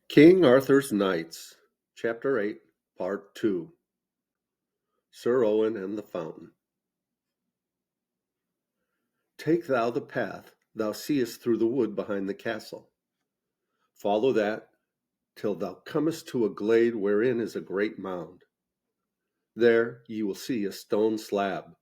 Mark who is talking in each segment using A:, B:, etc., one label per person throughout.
A: King Arthur's Knights, Chapter 8, Part 2. Sir Owen and the Fountain. Take thou the path thou seest through the wood behind the castle. Follow that till thou comest to a glade wherein is a great mound. There ye will see a stone slab.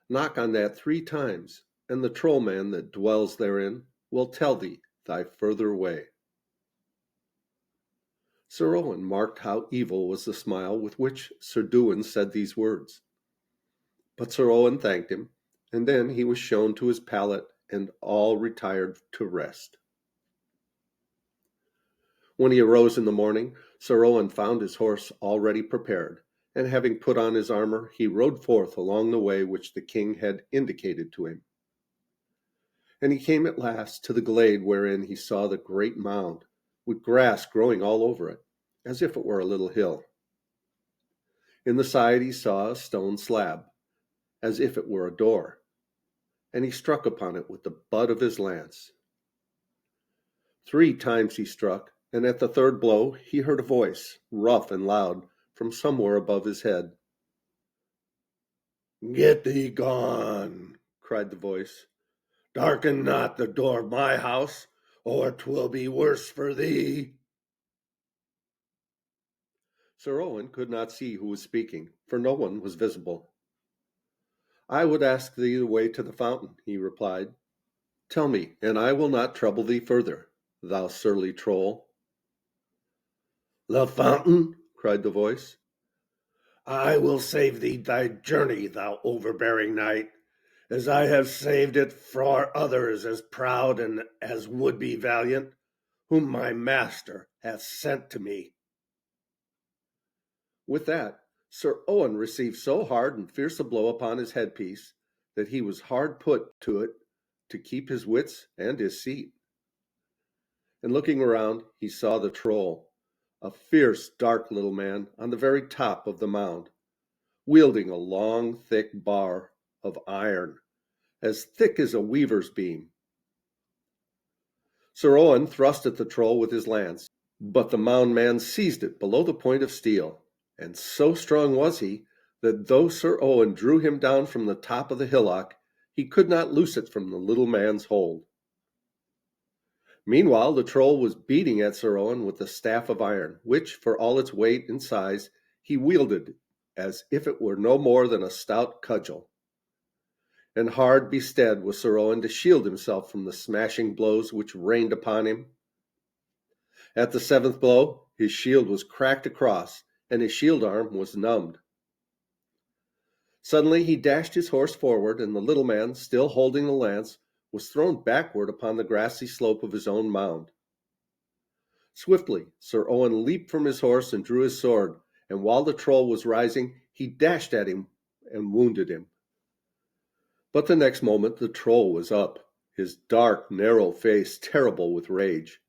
A: Knock on that 3 times, and the trollman that dwells therein will tell thee thy further way. Sir Owen marked how evil was the smile with which Sir Dewin said these words. But Sir Owen thanked him, and then he was shown to his pallet, and all retired to rest. When he arose in the morning, Sir Owen found his horse already prepared, and having put on his armor, he rode forth along the way which the king had indicated to him. And he came at last to the glade wherein he saw the great mound, with grass growing all over it, as if it were a little hill. In the side he saw a stone slab, as if it were a door, and he struck upon it with the butt of his lance. 3 times he struck, and at the 3rd blow he heard a voice, rough and loud, from somewhere above his head. "Get thee gone," cried the voice. "Darken not the door of my house, or 'twill be worse for thee." Sir Owen could not see who was speaking, for no one was visible. "I would ask thee the way to the fountain," he replied. "Tell me, and I will not trouble thee further, thou surly troll." "The fountain?" cried the voice. "I will save thee thy journey, thou overbearing knight, as I have saved it for others as proud and as would be valiant, whom my master hath sent to me." With that, Sir Owen received so hard and fierce a blow upon his headpiece that he was hard put to it to keep his wits and his seat. And looking around, he saw the troll, a fierce, dark little man on the very top of the mound, wielding a long, thick bar of iron, as thick as a weaver's beam. Sir Owen thrust at the troll with his lance, but the mound man seized it below the point of steel, and so strong was he that though Sir Owen drew him down from the top of the hillock, he could not loose it from the little man's hold. Meanwhile, the troll was beating at Sir Owen with the staff of iron, which, for all its weight and size, he wielded as if it were no more than a stout cudgel. And hard bestead was Sir Owen to shield himself from the smashing blows which rained upon him. At the 7th blow, his shield was cracked across, and his shield arm was numbed. Suddenly he dashed his horse forward, and the little man, still holding the lance, was thrown backward upon the grassy slope of his own mound. Swiftly Sir Owen leaped from his horse and drew his sword, and while the troll was rising, he dashed at him and wounded him. But the next moment the troll was up, his dark, narrow face terrible with rage,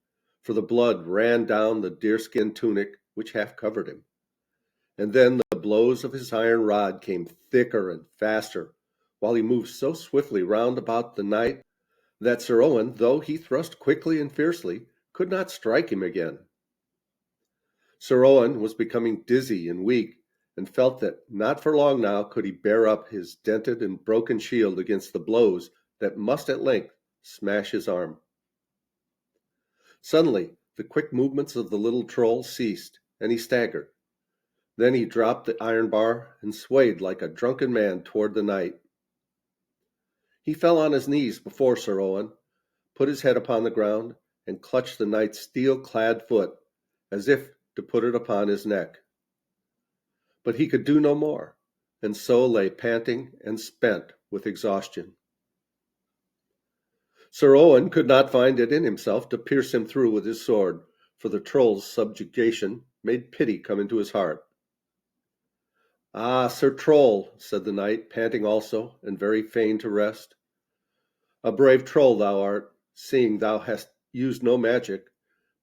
A: for the blood ran down the deerskin tunic which half covered him. And then the blows of his iron rod came thicker and faster, while he moved so swiftly round about the knight that Sir Owen, though he thrust quickly and fiercely, could not strike him again. Sir Owen was becoming dizzy and weak, and felt that not for long now could he bear up his dented and broken shield against the blows that must at length smash his arm. Suddenly the quick movements of the little troll ceased, and he staggered. Then he dropped the iron bar and swayed like a drunken man toward the knight. He fell on his knees before Sir Owen, put his head upon the ground, and clutched the knight's steel-clad foot, as if to put it upon his neck. But he could do no more, and so lay panting and spent with exhaustion. Sir Owen could not find it in himself to pierce him through with his sword, for the troll's subjugation made pity come into his heart. "Ah, Sir Troll," said the knight, panting also, and very fain to rest. "A brave troll thou art, seeing thou hast used no magic,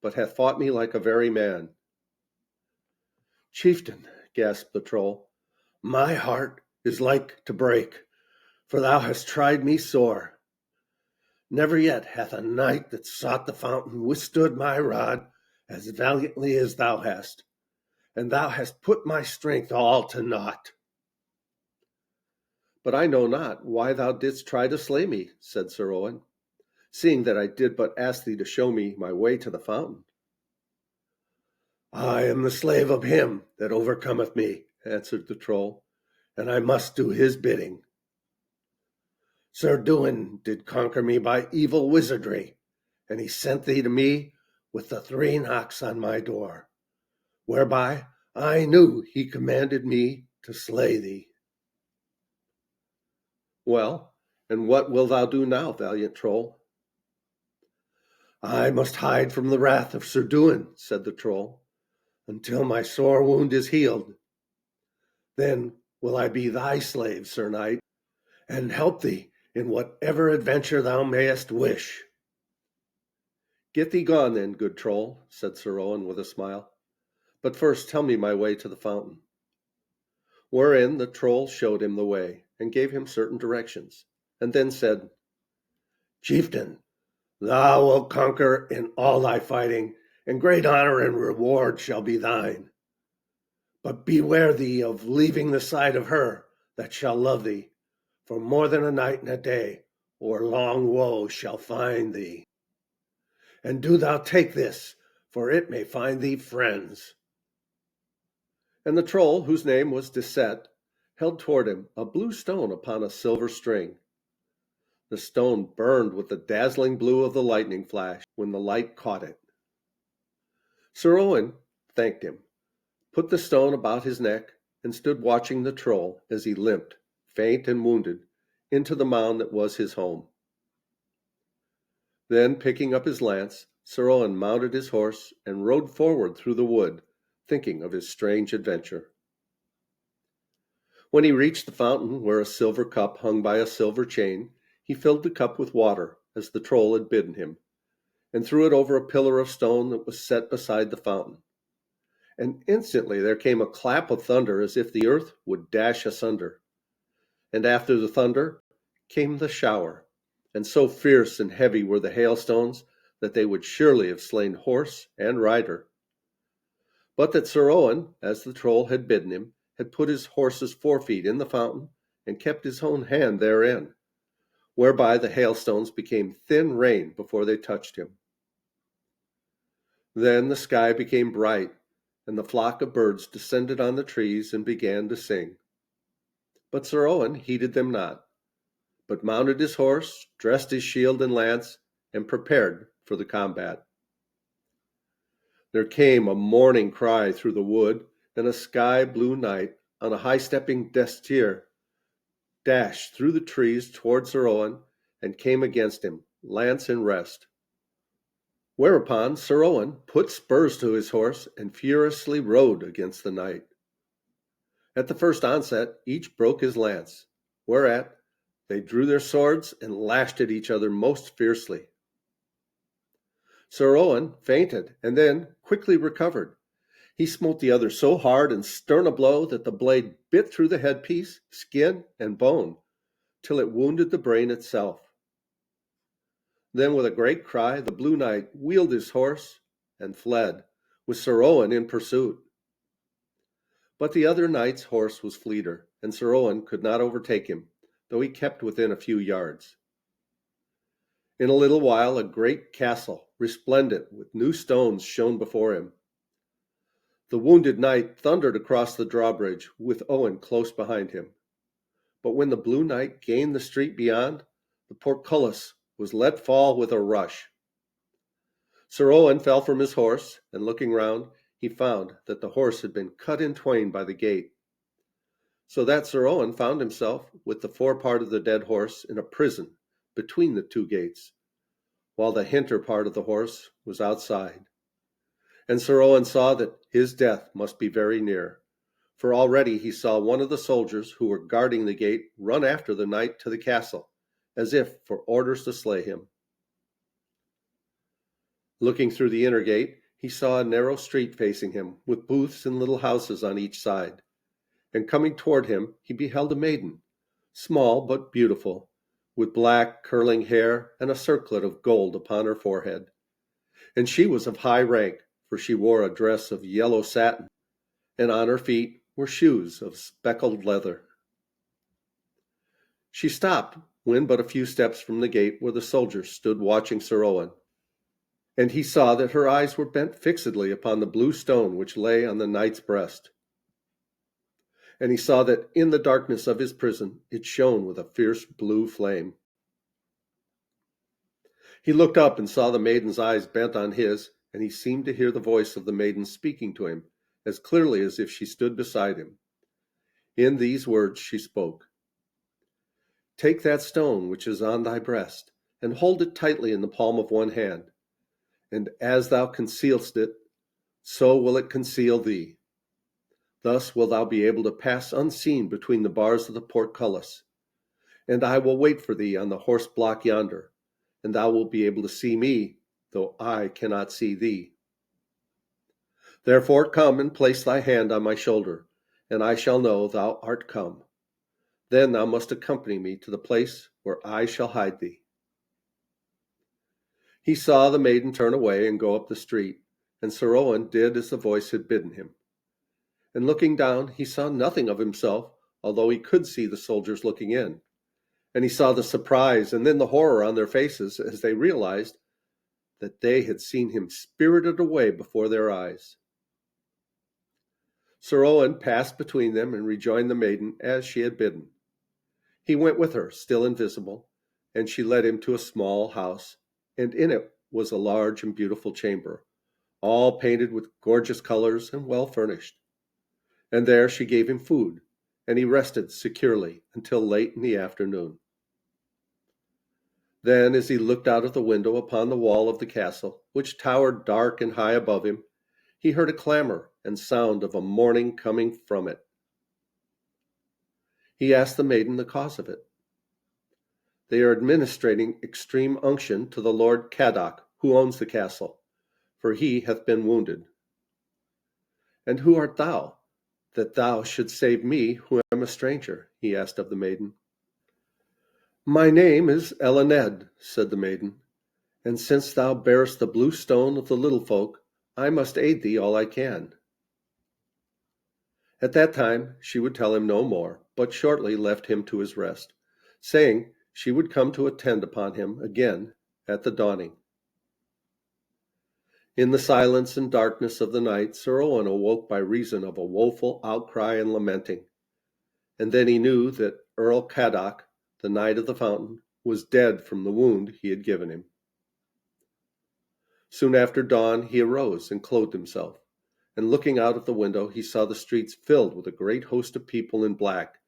A: but hath fought me like a very man." "Chieftain," gasped the troll, "my heart is like to break, for thou hast tried me sore. Never yet hath a knight that sought the fountain withstood my rod as valiantly as thou hast, and thou hast put my strength all to naught. But I know not why thou didst try to slay me, said Sir Owen, seeing that I did but ask thee to show me my way to the fountain. I am the slave of him that overcometh me, answered the Troll, and I must do his bidding. Sir Duin did conquer me by evil wizardry, and he sent thee to me with the 3 knocks on my door, whereby I knew he commanded me to slay thee. Well, and what wilt thou do now, valiant Troll? I must hide from the wrath of Sir Duin, said the Troll, until my sore wound is healed. Then will I be thy slave, Sir Knight, and help thee in whatever adventure thou mayest wish. Get thee gone then, good Troll, said Sir Owen with a smile. But first tell me my way to the fountain. Wherein the Troll showed him the way, and gave him certain directions, and then said, Chieftain, thou wilt conquer in all thy fighting, and great honor and reward shall be thine. But beware thee of leaving the side of her that shall love thee, for more than a night and a day, or long woe shall find thee. And do thou take this, for it may find thee friends. And the Troll, whose name was Disset, held toward him a blue stone upon a silver string. The stone burned with the dazzling blue of the lightning flash when the light caught it. Sir Owen thanked him, put the stone about his neck, and stood watching the Troll as he limped, faint and wounded, into the mound that was his home. Then, picking up his lance, Sir Owen mounted his horse and rode forward through the wood, thinking of his strange adventure. When he reached the fountain where a silver cup hung by a silver chain, he filled the cup with water, as the Troll had bidden him, and threw it over a pillar of stone that was set beside the fountain. And instantly there came a clap of thunder as if the earth would dash asunder. And after the thunder came the shower, and so fierce and heavy were the hailstones that they would surely have slain horse and rider. But that Sir Owen, as the Troll had bidden him, had put his horse's forefeet in the fountain and kept his own hand therein, whereby the hailstones became thin rain before they touched him. Then the sky became bright, and the flock of birds descended on the trees and began to sing. But Sir Owen heeded them not, but mounted his horse, dressed his shield and lance, and prepared for the combat. There came a mourning cry through the wood, and a sky-blue knight on a high-stepping destrier dashed through the trees toward Sir Owen and came against him, lance in rest. Whereupon Sir Owen put spurs to his horse and furiously rode against the knight. At the first onset each broke his lance, whereat they drew their swords and lashed at each other most fiercely. Sir Owen fainted, and then quickly recovered. He smote the other so hard and stern a blow that the blade bit through the headpiece, skin, and bone, till it wounded the brain itself. Then with a great cry the Blue Knight wheeled his horse and fled, with Sir Owen in pursuit. But the other knight's horse was fleeter, and Sir Owen could not overtake him, though he kept within a few yards. In a little while a great castle, resplendent with new stones, shone before him. The wounded knight thundered across the drawbridge, with Owen close behind him. But when the Blue Knight gained the street beyond, the portcullis was let fall with a rush. Sir Owen fell from his horse, and looking round, he found that the horse had been cut in twain by the gate. So that Sir Owen found himself with the forepart of the dead horse in a prison between the two gates, while the hinter part of the horse was outside. And Sir Owen saw that his death must be very near, for already he saw one of the soldiers who were guarding the gate run after the knight to the castle, as if for orders to slay him. Looking through the inner gate, he saw a narrow street facing him, with booths and little houses on each side. And coming toward him, he beheld a maiden, small but beautiful, with black curling hair and a circlet of gold upon her forehead. And she was of high rank, for she wore a dress of yellow satin, and on her feet were shoes of speckled leather. She stopped when but a few steps from the gate where the soldiers stood watching Sir Owen, and he saw that her eyes were bent fixedly upon the blue stone which lay on the knight's breast. And he saw that in the darkness of his prison it shone with a fierce blue flame. He looked up and saw the maiden's eyes bent on his, and he seemed to hear the voice of the maiden speaking to him as clearly as if she stood beside him. In these words she spoke: "Take that stone which is on thy breast, and hold it tightly in the palm of one hand, and as thou concealest it, so will it conceal thee. Thus wilt thou be able to pass unseen between the bars of the portcullis, and I will wait for thee on the horse block yonder, and thou wilt be able to see me, though I cannot see thee. Therefore come and place thy hand on my shoulder, and I shall know thou art come. Then thou must accompany me to the place where I shall hide thee." He saw the maiden turn away and go up the street, and Sir Owen did as the voice had bidden him. And looking down, he saw nothing of himself, although he could see the soldiers looking in. And he saw the surprise and then the horror on their faces as they realized that they had seen him spirited away before their eyes. Sir Owen passed between them and rejoined the maiden as she had bidden. He went with her, still invisible, and she led him to a small house, and in it was a large and beautiful chamber, all painted with gorgeous colors and well furnished. And there she gave him food, and he rested securely until late in the afternoon. Then, as he looked out of the window upon the wall of the castle, which towered dark and high above him, he heard a clamor and sound of a mourning coming from it. He asked the maiden the cause of it. "They are administering extreme unction to the Lord Cadoc, who owns the castle, for he hath been wounded." "And who art thou, that thou shouldst save me, who am a stranger?" he asked of the maiden. "My name is Elined," said the maiden, "and since thou bearest the blue stone of the little folk, I must aid thee all I can." At that time she would tell him no more, but shortly left him to his rest, saying she would come to attend upon him again at the dawning. In the silence and darkness of the night, Sir Owen awoke by reason of a woeful outcry and lamenting, and then he knew that Earl Cadoc, the Knight of the Fountain, was dead from the wound he had given him. Soon after dawn he arose and clothed himself, and looking out of the window he saw the streets filled with a great host of people in black,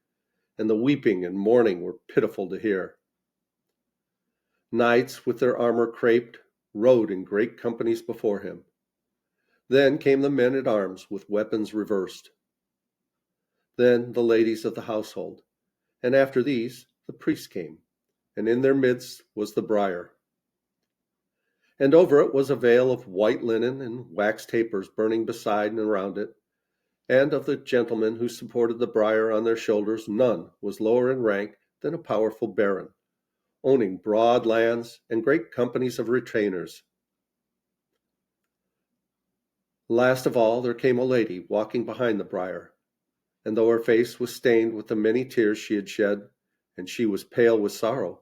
A: and the weeping and mourning were pitiful to hear. Knights with their armor craped rode in great companies before him. Then came the men-at-arms with weapons reversed. Then the ladies of the household, and after these the priests came, and in their midst was the briar. And over it was a veil of white linen, and wax tapers burning beside and around it. And of the gentlemen who supported the briar on their shoulders, none was lower in rank than a powerful baron, owning broad lands and great companies of retainers. Last of all there came a lady walking behind the briar, and though her face was stained with the many tears she had shed, and she was pale with sorrow,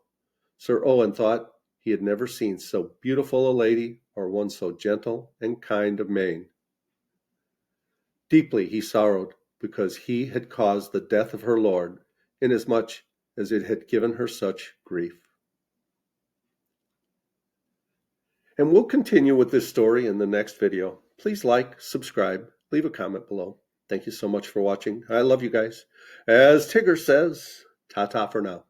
A: Sir Owen thought he had never seen so beautiful a lady or one so gentle and kind of mien. Deeply he sorrowed because he had caused the death of her lord, inasmuch as it had given her such grief. And we'll continue with this story in the next video. Please like, subscribe, leave a comment below. Thank you so much for watching. I love you guys. As Tigger says, ta-ta for now.